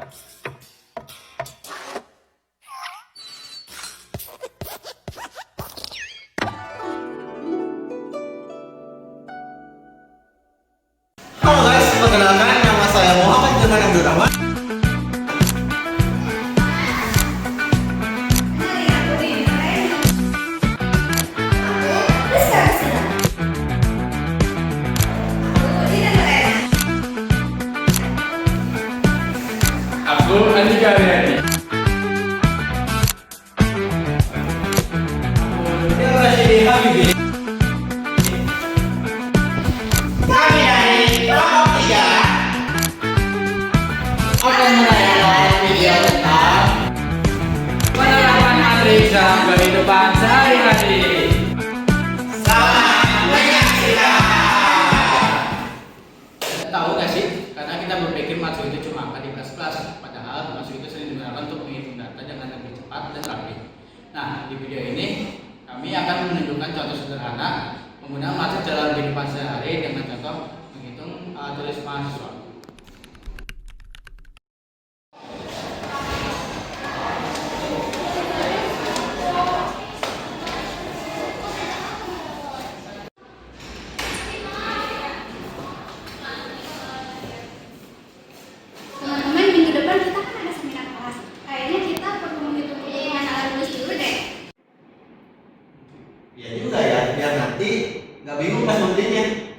Halo guys, perkenalkan nama saya Muhammad Firman Abdul Rahman. Aku Andika Aryani. Rashidi Habibie. Kami dari kelompok 3 akan menayangkan video tentang Penerapan matriks dalam kehidupan sehari-hari. selamat menyaksikan. Tahu nggak sih? Karena kita berpikir maksud itu cuma akan di kelas-kelas, padahal maksud itu sering digunakan untuk menghitung data dengan lebih cepat dan rapi. Nah, di video ini kami akan menunjukkan contoh sederhana menggunakan matriks dalam kehidupan sehari dengan contoh menghitung tulis mahasiswa. Teman-teman, minggu depan kita kan ada seminar kelas. Kayaknya kita perlu menghitung perhitungan alat tulis dulu deh. Ya juga ya, biar nanti nggak bingung pas nulisnya.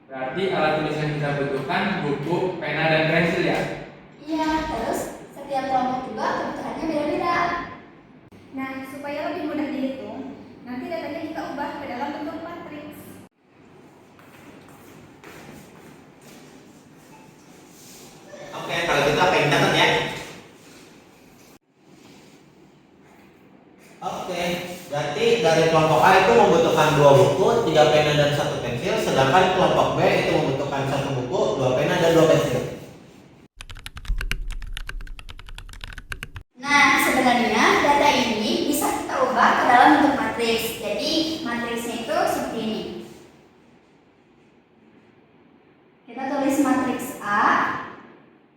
Berarti alat tulis yang kita butuhkan buku, pena, dan pensil ya? Iya, terus setiap kelompok juga kebutuhannya beda-beda. Nah, supaya lebih mudah dihitung, nanti datanya kita ubah ke dalam bentuk matriks. Oke, kalau gitu apa yang dicatat ya? Oke, berarti dari kelompok A itu membutuhkan 2 buku, 3 pena dan 1 pensil, sedangkan kelompok B itu membutuhkan 1 buku, 2 pena dan 2 pensil. Nah, sebenarnya data ini bisa kita ubah ke dalam bentuk matriks. Jadi, matriksnya itu seperti ini. Kita tulis matriks A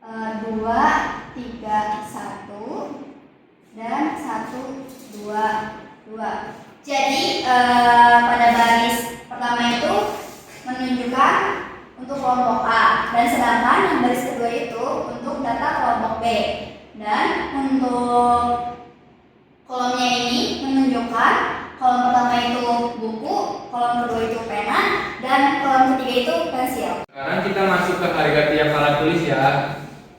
2, 3, 1 dan 1, 2, 2. Jadi pada baris pertama itu menunjukkan untuk kelompok A, dan sedangkan yang baris kedua itu untuk data kelompok B. Dan untuk kolomnya ini menunjukkan kolom pertama itu buku, kolom kedua itu pena, dan kolom ketiga itu pensil. Sekarang kita masuk ke harga tiap alat tulis ya.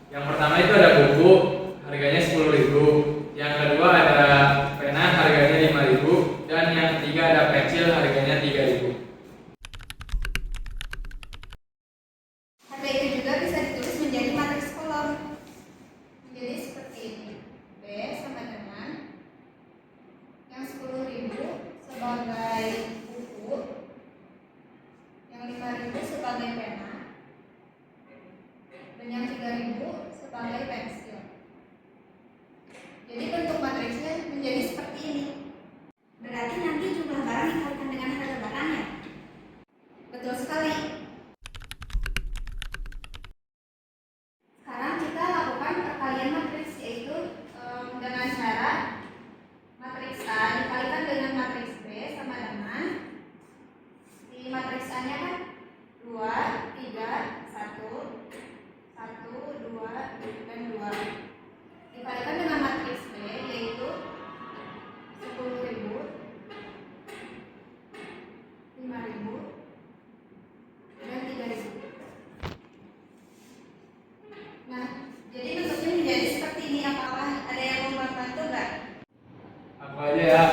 Yang pertama itu ada buku, harganya 10.000. Yang kedua ada pena, harganya 5.000. Dan yang ketiga ada pensil, harganya 3.000. Harga itu juga bisa ditulis menjadi matriks kolom. Menjadi seperti ini. B sama dengan yang 10.000 sebagai buku, yang 5.000 sebagai pena, dan yang 3.000 sebagai pensil. Jadi bentuk matriksnya menjadi seperti ini. Berarti nanti jumlah barang dikalikan dengan harga barangnya. Betul sekali. Sekarang kita lakukan perkalian matriks, yaitu dengan cara matriks A dikalikan dengan matriks B sama dengan di matriks A nya kan 2, 3, 1, 1, 2, dan 2 dikalikan dengan matriks B, yaitu 10.000, 5.000, dan 3.000. Nah, jadi bentuknya menjadi seperti ini. Apakah ada yang mau membantu nggak? Aku aja ya.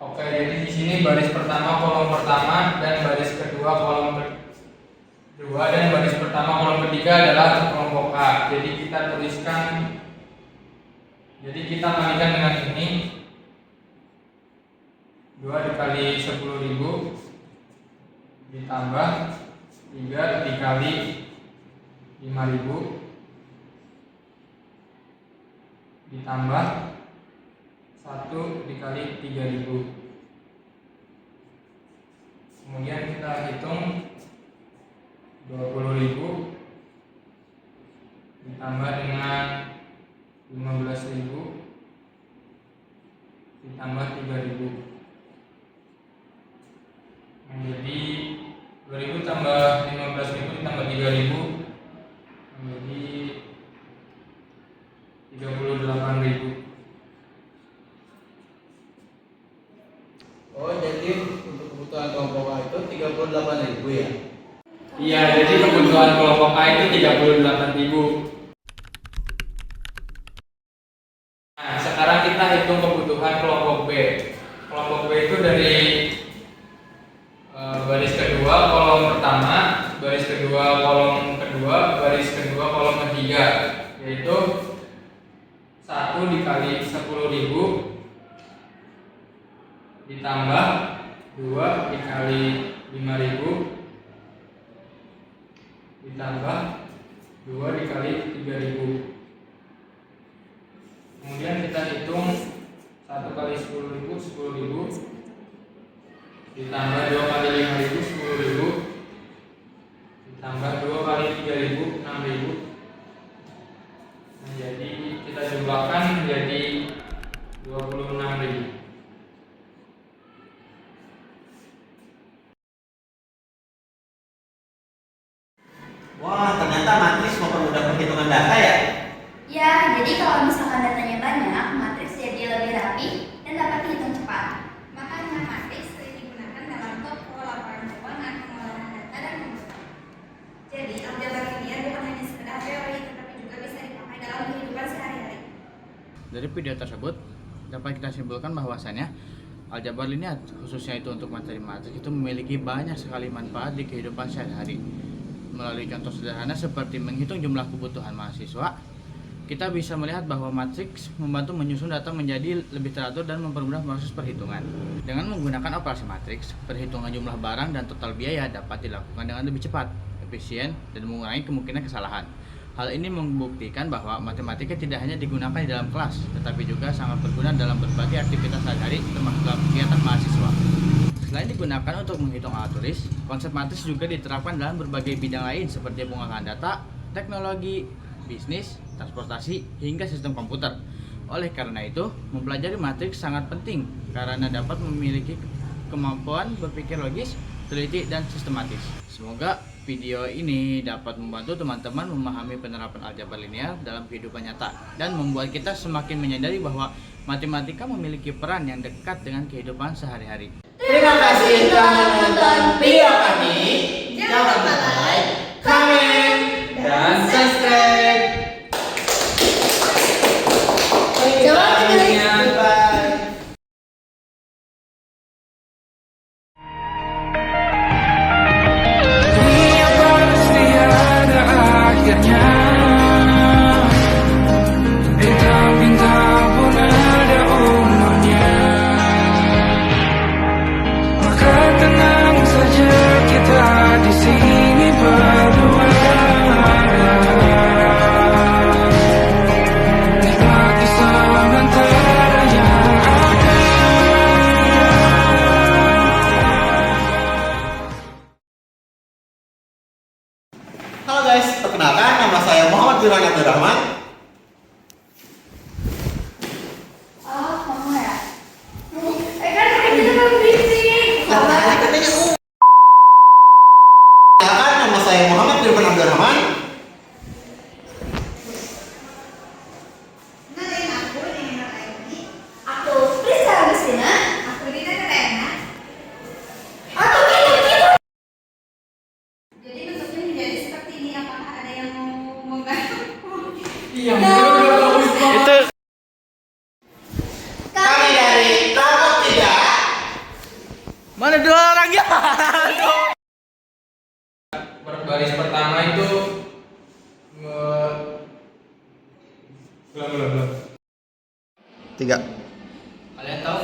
Oke, jadi di sini baris pertama kolom pertama dan baris kedua kolom kedua, dan baris pertama kolom ketiga adalah kelompok A. Jadi kita tuliskan, jadi kita kalikan dengan ini 2 dikali 10.000 ditambah 3 dikali 5.000 ditambah 1 dikali 3.000. Kemudian kita hitung 20.000 ditambah dengan 15.000 ditambah 3.000 menjadi 2.000 tambah 15.000 ditambah 3.000 menjadi 38.000. Oh, jadi untuk kebutuhan kelompok A itu 38.000 ya? Iya, jadi kebutuhan kelompok A itu 38.000. Nah, sekarang kita hitung kebutuhan kelompok B. Kelompok B itu dari baris kedua kolom pertama, baris kedua kolom kedua, baris kedua kolom ketiga, yaitu 1 dikali 10.000 ditambah 2 dikali 5.000 ditambah 2 dikali 3.000. Kemudian kita hitung 1 kali 10.000 10.000 ditambah 2 kali 5.000 10.000 ditambah 2 kali 3.000 6.000. Nah, jadi kita jumlahkan menjadi 26.000. Wah, ternyata matriks mempermudah perhitungan data ya. Ya, jadi kalau misalkan datanya banyak, matriks jadi lebih rapi dan dapat dihitung cepat. Makanya matriks sering digunakan dalam toko, laporan keuangan, pengolahan data, dan komputer. Jadi, aljabar linear bukan hanya sekedar teori, tetapi juga bisa dipakai dalam kehidupan sehari-hari. Dari video tersebut dapat kita simpulkan bahwasannya aljabar linear, khususnya itu untuk materi matriks, itu memiliki banyak sekali manfaat di kehidupan sehari-hari. Melalui contoh sederhana seperti menghitung jumlah kebutuhan mahasiswa, kita bisa melihat bahwa matriks membantu menyusun data menjadi lebih teratur dan mempermudah proses perhitungan. Dengan menggunakan operasi matriks, perhitungan jumlah barang dan total biaya dapat dilakukan dengan lebih cepat, efisien, dan mengurangi kemungkinan kesalahan. Hal ini membuktikan bahwa matematika tidak hanya digunakan di dalam kelas, tetapi juga sangat berguna dalam berbagai aktivitas sehari-hari, termasuk dalam kegiatan mahasiswa. Selain digunakan untuk menghitung alat tulis, konsep matriks juga diterapkan dalam berbagai bidang lain seperti pengolahan data, teknologi, bisnis, transportasi, hingga sistem komputer. Oleh karena itu, mempelajari matriks sangat penting karena dapat memiliki kemampuan berpikir logis, teliti, dan sistematis. Semoga video ini dapat membantu teman-teman memahami penerapan aljabar linear dalam kehidupan nyata dan membuat kita semakin menyadari bahwa matematika memiliki peran yang dekat dengan kehidupan sehari-hari. Terima kasih telah menonton video kami. Jangan lupa like, comment, dan subscribe. Bye. Dunia pasti ada akhirnya. Bintang-bintang pun ada umurnya. Maka tenang saja kita di sini berdua. Nikmati sementara yang ada. Halo guys, perkenalkan nama saya Muhammad Firman Abdurrahman. Oh, kamu ya? Kan kita belum berisik. Perkenalkan nama saya Muhammad Firman Abdurrahman. Kenalin aku dengan Aini. Aku Prisa Agustina. Aku Dina Karena. Atau gitu. Jadi bentuknya menjadi seperti ini. Apakah ada yang mau membantu? Iya, udah bagus banget. Kami dari kelompok 3. Mana dua orang ya? Baris pertama itu belum. 3. Kalian tahu